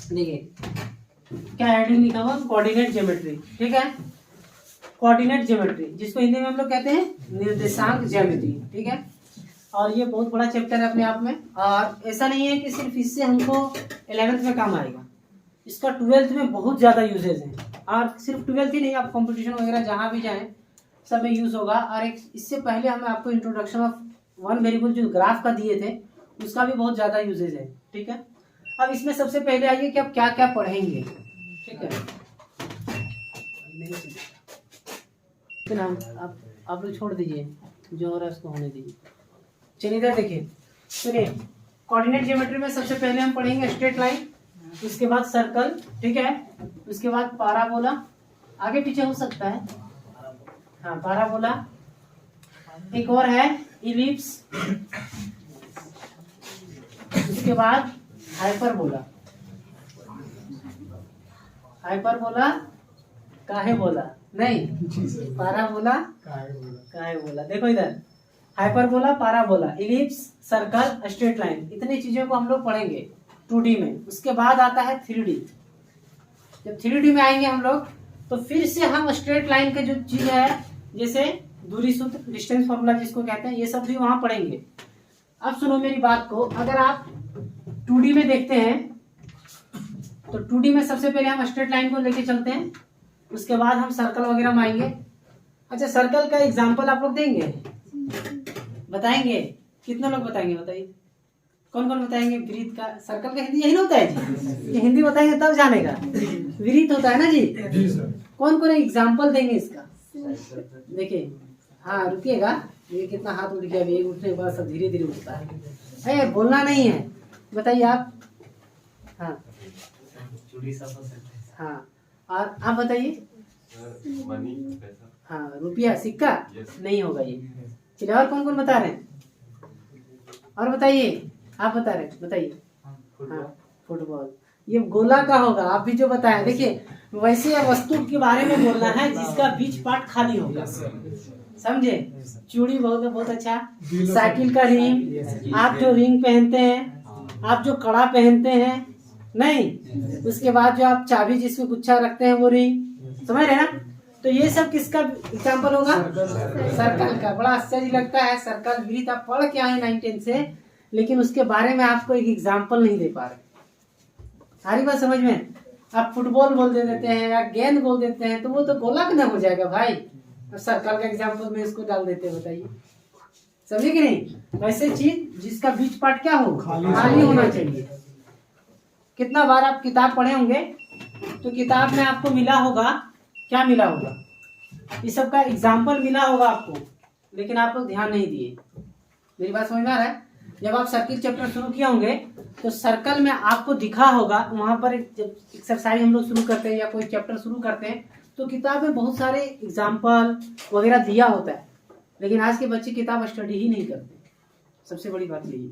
देखिए क्या हेडिंग लिखा हुआ, कोऑर्डिनेट ज्योमेट्री। ठीक है, कोऑर्डिनेट ज्योमेट्री जिसको हिंदी में हम लोग कहते हैं निर्देशांक ज्यामिति। ठीक है, और ये बहुत बड़ा चैप्टर है अपने आप में, और ऐसा नहीं है कि सिर्फ इससे हमको 11th में काम आएगा, इसका 12th में बहुत ज़्यादा यूजेज है, और सिर्फ 12th ही नहीं, आप कंपटीशन वगैरह जहाँ भी जाएं सब में यूज़ होगा। और एक इससे पहले हम आपको इंट्रोडक्शन ऑफ वन वेरिएबल जो ग्राफ का दिए थे उसका भी बहुत ज़्यादा यूजेज है। ठीक है, अब इसमें सबसे पहले आइए कि आप क्या क्या पढ़ेंगे। ठीक है, नाम आप लोग छोड़ दीजिए, जो हो रहा है उसको होने दीजिए। चलिए इधर देखिए, सुनिए, कोऑर्डिनेट ज्योमेट्री में सबसे पहले हम पढ़ेंगे स्ट्रेट लाइन, उसके बाद सर्कल, ठीक है, उसके बाद पाराबोला, आगे पीछे हो सकता है, हाँ पाराबोला, एक और है इलिप्स, उसके बाद हाइपरबोला। हाइपरबोला काहे बोला नहीं, पाराबोला काहे बोला। देखो इधर hyperbola, parabola, ellipse, circle, straight line, इतनी चीजों को हम लोग पढ़ेंगे 2D में। उसके बाद आता है 3D। जब 3D में आएंगे हम लोग तो फिर से हम स्ट्रेट लाइन के जो चीज है, जैसे दूरी सूत्र, डिस्टेंस फॉर्मूला जिसको कहते हैं, ये सब भी वहां पढ़ेंगे। अब सुनो मेरी बात को, अगर आप 2D में देखते हैं तो 2D में सबसे पहले हम स्ट्रेट लाइन को लेके चलते हैं, उसके बाद हम सर्कल वगैरह में आएंगे। अच्छा, सर्कल का एग्जांपल आप लोग देंगे, बताएंगे? कितने लोग बताएंगे, बताइए कौन कौन बताएंगे? वृत्त का, सर्कल का हिंदी यही ना होता है जी, ये हिंदी बताएंगे तब जानेगा, वृत्त होता है ना जी। कौन कौन एग्जांपल देंगे इसका? देखिए, हाँ रुकिएगा, ये कितना हाथ उठ गया, एक उठने के बाद सब धीरे धीरे उठता है, बोलना नहीं है, बताइए आप। हाँ हाँ, और आप बताइए। हाँ, रुपया, सिक्का नहीं होगा ये। चलिए, और कौन कौन बता रहे हैं? और बताइए, आप बता रहे हैं, बताइए। हाँ, फुटबॉल, ये गोला का होगा, आप भी जो बताएं। देखिए, वैसे वस्तु के बारे में बोलना है जिसका बीच पार्ट खाली होगा, समझे? चूड़ी बहुत अच्छा, साइकिल का रिंग, आप जो रिंग पहनते हैं, आप जो कड़ा पहनते हैं, नहीं, उसके बाद जो आप चाबी जिसमें गुच्छा रखते हैं वो रिंग, समझ रहे ना? तो ये सब किसका एग्जाम्पल होगा? सर्कल का। बड़ा आश्चर्य लगता है, सर्कल वृत्त आप पढ़ के आए 9-10 से, लेकिन उसके बारे में आपको एक एग्जाम्पल नहीं दे पा रहे। सारी बात समझ में? आप फुटबॉल बोल देते हैं या गेंद बोल देते हैं तो वो तो गोला ना हो जाएगा भाई, अब सर्कल का एग्जाम्पल में इसको डाल देते हैं, बताइए, समझे कि नहीं? वैसे चीज जिसका बीच पार्ट क्या हो, खाली होना चाहिए। कितना बार आप किताब पढ़े होंगे तो किताब में आपको मिला होगा, क्या मिला होगा? इस सब का एग्जाम्पल मिला होगा आपको, लेकिन आप लोग ध्यान नहीं दिए। मेरी बात समझ में आ रहा है? जब आप सर्किल चैप्टर शुरू किए होंगे तो सर्कल में आपको दिखा होगा, वहां पर जब एक्सरसाइज हम लोग शुरू करते हैं या कोई चैप्टर शुरू करते हैं तो किताब में बहुत सारे एग्जाम्पल वगैरह दिया होता है, लेकिन आज के बच्चे किताब स्टडी ही नहीं करते। सबसे बड़ी बात यही,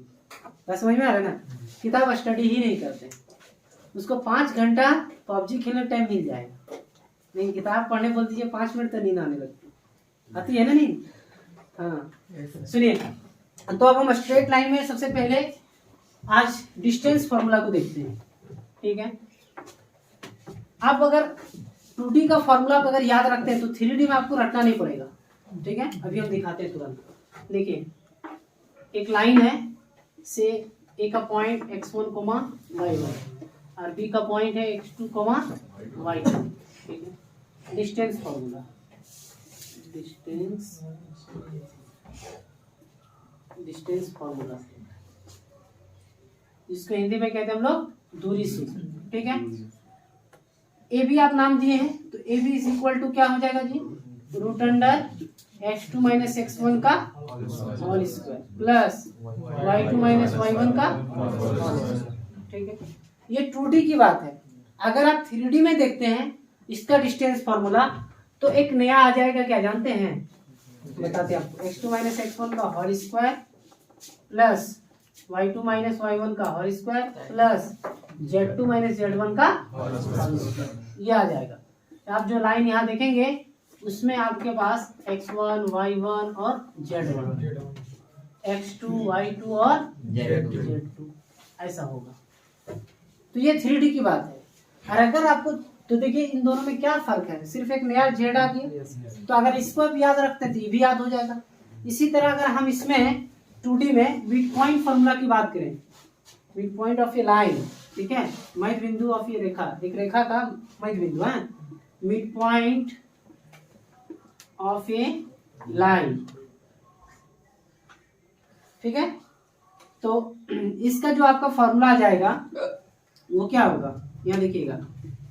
बात समझ में आ रहा है ना? किताब स्टडी ही नहीं करते, उसको 5 घंटा पबजी खेलने टाइम मिल जाएगा, लेकिन किताब पढ़ने बोल दीजिए 5 मिनट तो नींद आने लगती, आती है ना नींद? हाँ, सुनिए, तो अब हम स्ट्रेट लाइन में सबसे पहले आज डिस्टेंस फॉर्मूला को देखते हैं। ठीक है, आप अगर 2D का फॉर्मूला अगर याद रखते हैं तो 3D में आपको रटना नहीं पड़ेगा। ठीक है, अभी हम दिखाते हैं तुरंत। देखिए, एक लाइन है से ए का पॉइंट x1, y1 और बी का पॉइंट है x2, y2। ठीक है, डिस्टेंस फॉर्मूला, डिस्टेंस फॉर्मूला जिसको हिंदी में कहते हैं हम लोग दूरी सूत्र। ठीक है, ए बी आप नाम दिए हैं तो A B is equal to क्या हो जाएगा जी? Root under x2 minus x1 का whole square plus y2 minus y1 का होल स्क्वायर। ठीक है, ये 2D की बात है। अगर आप 3D में देखते हैं इसका डिस्टेंस फॉर्मूला तो एक नया आ जाएगा, क्या जानते हैं? बताते हैं आपको। x2 माइनस x1 का whole square plus y2 minus y1 का whole square plus z2 minus z1 का होल स्क्वायर, ये आ जाएगा। आप जो लाइन यहाँ देखेंगे उसमें आपके पास x1, y1 और z1, x2, y2 और z2 ऐसा होगा। तो ये 3D की बात है। और अगर आपको तो देखिए इन दोनों में क्या फर्क है, सिर्फ एक नया जेड आ गया, तो अगर इसको आप याद रखते हैं तो ये भी याद हो जाएगा। इसी तरह अगर हम इसमें 2D में मिड पॉइंट फॉर्मूला की बात करें, mid point of A line, ठीक है, मध्य बिंदु ऑफ ये रेखा, एक रेखा का मध्य बिंदु है, mid point of A line, ठीक है। तो इसका जो आपका फॉर्मूला आ जाएगा वो क्या होगा, यहाँ देखिएगा,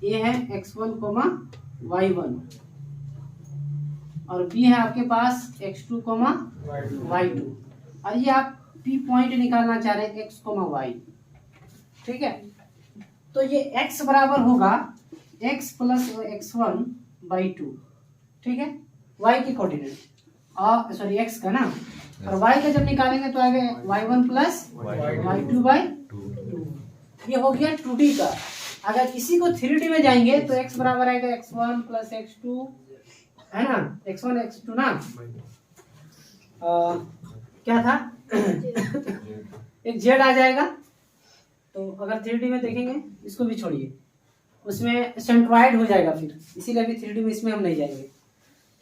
ये है x1, y1 और b है आपके पास x2, y2 और ये आप p पॉइंट निकालना चाह रहे हैं x, y, ठीक है। तो ये x बराबर होगा x प्लस x1 बाई 2, ठीक है, y की कोऑर्डिनेट और सॉरी x का ना, और y का जब निकालेंगे तो आएगा y1 प्लस y2 बाई 2। ये हो गया 2D का। अगर इसी को 3D में जाएंगे तो x बराबर आएगा x1 प्लस x2, है ना, x1 x2 ना, क्या था एक z आ जाएगा। तो अगर 3D में देखेंगे, इसको भी छोड़िए, उसमें सेंट्रॉइड हो जाएगा फिर, इसीलिए अभी 3D में इसमें हम नहीं जाएंगे,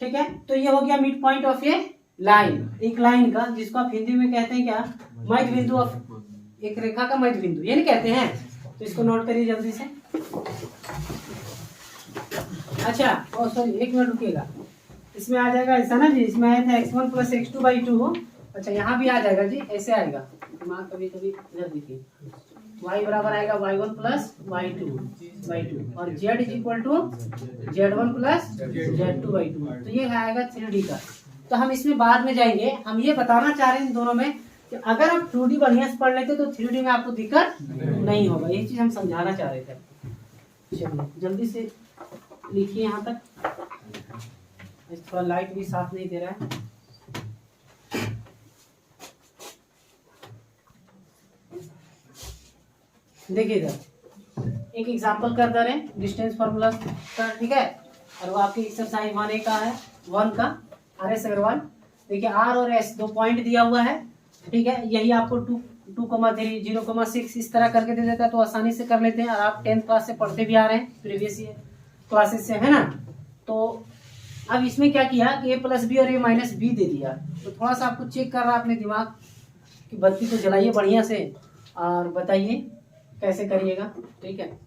ठीक है। तो ये हो गया mid point of A line, एक लाइन का, जिसको आप हिंदी में कहते हैं क्या, मध्य बिंदु ऑफ, एक रेखा का मध्य बिंदु, ये नहीं कहते हैं। तो इसको नोट करिए जल्दी से। अच्छा और सॉरी एक मिनट रुकिएगा, इसमें आ जाएगा ऐसा ना जी, इसमें आया था x1 प्लस x2 बाई 2। अच्छा यहाँ भी आ जाएगा जी, ऐसे आएगा, दिमाग कभी कभी इधर देखिए, y बराबर आएगा y1 प्लस y2 बाई 2 और z is equal to z1 plus z2 by 2। तो ये आएगा 3D का। तो हम इसमें बाद में जाएंगे, हम ये बताना चाह रहे हैं इन दोनों में कि अगर आप 2D बढ़िया से पढ़ लेते तो 3D में आपको दिक्कत नहीं होगा, ये चीज हम समझाना चाह रहे थे। चलिए जल्दी से लिखिए यहाँ तक, थोड़ा लाइट भी साफ नहीं दे रहा है। देखिए इधर एक एग्जांपल कर दे रहे हैं डिस्टेंस फार्मूला का, ठीक है, और वो आपकी एक्सरसाइज 1A का है, 1 का, RS अग्रवाल। देखिए R और S 2 पॉइंट दिया हुआ है, ठीक है, यही आपको 2, 2,3, 0,6 इस तरह करके दे देता है, तो आसानी से कर लेते हैं। और आप 10th क्लास से पढ़ते भी आ रहे हैं प्रीवियस ईयर क्लासेस से, है ना। तो अब इसमें क्या किया कि a प्लस बी और a माइनस बी दे दिया, तो थोड़ा सा आपको चेक कर रहा है अपने दिमाग की बत्ती को जलाइए बढ़िया से और बताइए कैसे करिएगा, ठीक है।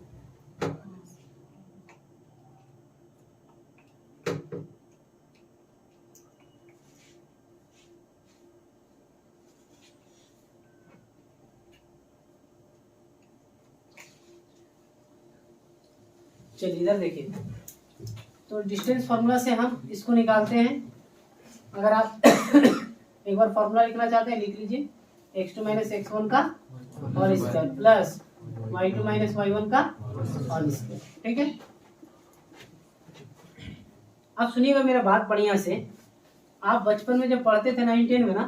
चलिए इधर देखिए, तो डिस्टेंस फार्मूला से हम इसको निकालते हैं। अगर आप एक बार फार्मूला लिखना चाहते हैं लिख लीजिए, x2 माइनस x1 का whole square plus y2 minus y1 का होल स्क्वायर, ठीक है। अब सुनिएगा मेरा बात बढ़िया से, आप बचपन में जब पढ़ते थे 9, 10 में ना,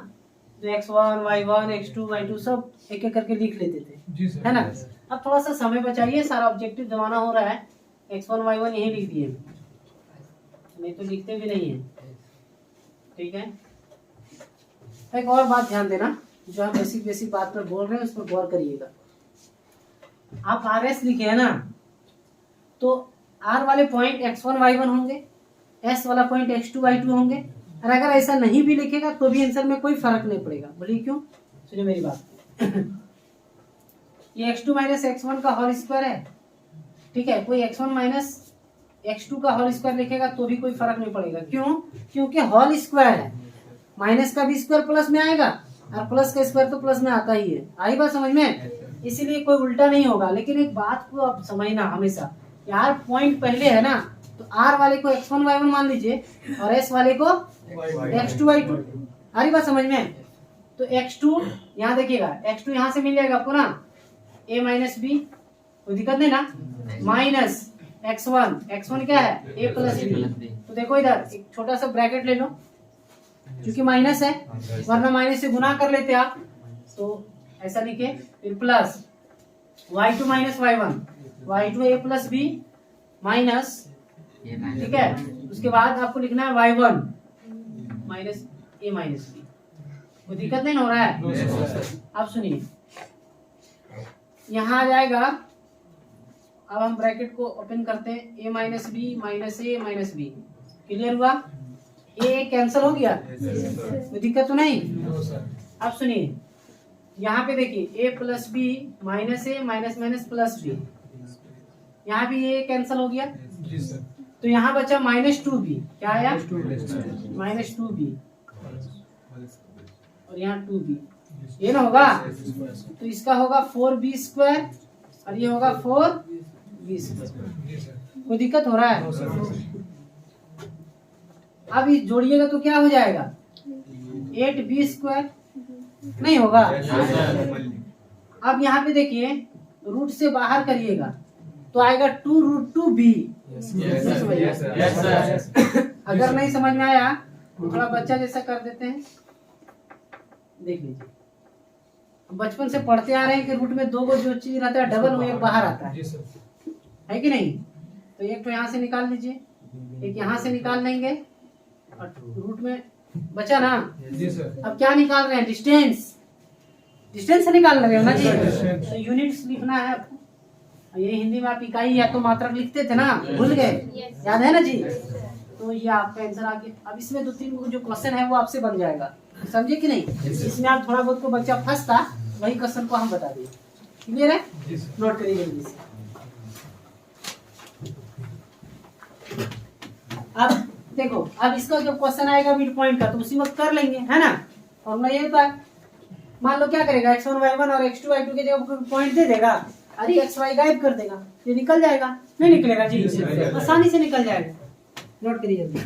तो x1 y1 x2 y2 सब एक एक करके लिख लेते थे, है ना। अब थोड़ा सा समय बचाइए, सारा ऑब्जेक्टिव जमाना हो रहा है, x1 y1 यही लिख दिए, नहीं तो लिखते भी नहीं है, ठीक है। एक और बात ध्यान देना, जो हम बेसिक बात पर बोल रहे हैं उस पर गौर करिएगा। आप RS लिखे है ना, तो R वाले पॉइंट x1 y1 होंगे, S वाला पॉइंट x2 y2 होंगे, और अगर ऐसा नहीं भी लिखेगा तो भी आंसर में कोई फर्क नहीं पड़ेगा। बोलिए क्यों, सुनिए मेरी बात। ये x2 माइनस x1 का होल स्क्वायर है, ठीक है, कोई x1 माइनस x2 का होल स्क्वायर लिखेगा तो भी कोई फर्क नहीं पड़ेगा। क्यों, क्योंकि होल स्क्वायर है, माइनस का भी स्क्वायर प्लस में आएगा और प्लस का स्क्वायर तो प्लस में आता ही है। आई बात समझ में, इसीलिए कोई उल्टा नहीं होगा। लेकिन एक बात को आप समझना हमेशा, यार पॉइंट पहले है ना, तो R वाले को x1 y1 मान लीजिए और S वाले को x2 y2। आ रही बात समझ में। तो x2 यहाँ देखिएगा, x2 यहाँ से मिल जाएगा आपको ना, a माइनस बी, कोई दिक्कत नहीं ना, माइनस x1 क्या है a प्लस बी। तो देखो इधर एक छोटा सा ब्रैकेट ले लो, क्योंकि माइनस है, वरना माइनस से गुना कर लेते आप, तो ऐसा लिखे, फिर plus y2 minus y1, y2 a plus B minus, ठीक है, उसके बाद आपको लिखना है y1 minus a minus B. कोई दिक्कत नहीं हो रहा है। अब सुनिए, यहाँ आ जाएगा अब हम ब्रैकेट को ओपन करते हैं, a minus B minus A minus B, clear हुआ? ए कैंसिल हो गया, कोई दिक्कत तो नहीं? अब सुनिए यहाँ पे देखिए a plus B minus A minus minus plus B, यहाँ भी ये कैंसिल हो गया, तो यहाँ बचा माइनस टू बी, क्या आया? माइनस टू बी, और यहाँ टू बी, ये ना होगा, तो इसका होगा 4b² और ये होगा 4b²। कोई दिक्कत हो रहा है? अब इस जोड़िएगा तो क्या हो जाएगा? 8b² नहीं होगा? अब यहाँ पे देखिए रूट से बाहर करिएगा तो आएगा 2√2b। अगर नहीं समझ में आया तो थोड़ा बच्चा जैसा कर देते हैं, देख लीजिए। बचपन से पढ़ते आ रहे हैं कि रूट में दो जो चीज रहता है डबल वो एक बाहर आता है कि नहीं? तो एक तो यहाँ से निकाल लीजिए, एक यहाँ से निकाल लेंगे और रूट में बचा ना। अब क्या निकाल रहे हैं? डिस्टेंस, डिस्टेंस से निकाल रहे हो ना जी। तो यूनिट्स लिखना है आपको, ये हिंदी में आप इकाई या तो मात्रक लिखते थे ना, भूल गए? याद है ना जी? तो ये आपका आंसर आ गया। अब इसमें 2-3 जो क्वेश्चन है वो आपसे बन जाएगा, समझे कि नहीं? इसमें आप थोड़ा बहुत को बच्चा फंसता, वही क्वेश्चन को हम बता दिए। क्लियर है? नोट करिए जल्दी से। अब देखो, अब इसका जो क्वेश्चन आएगा मिड पॉइंट का तो उसी वक्त कर लेंगे, है ना? फॉर्मूला ये होता है। मान लो क्या करेगा, x1 y1 और x2 y2 के जगह पॉइंट दे देगा और x y गायब कर देगा, ये निकल जाएगा। नहीं निकलेगा जी, आसानी से निकल जाएगा। नोट करिए जल्दी।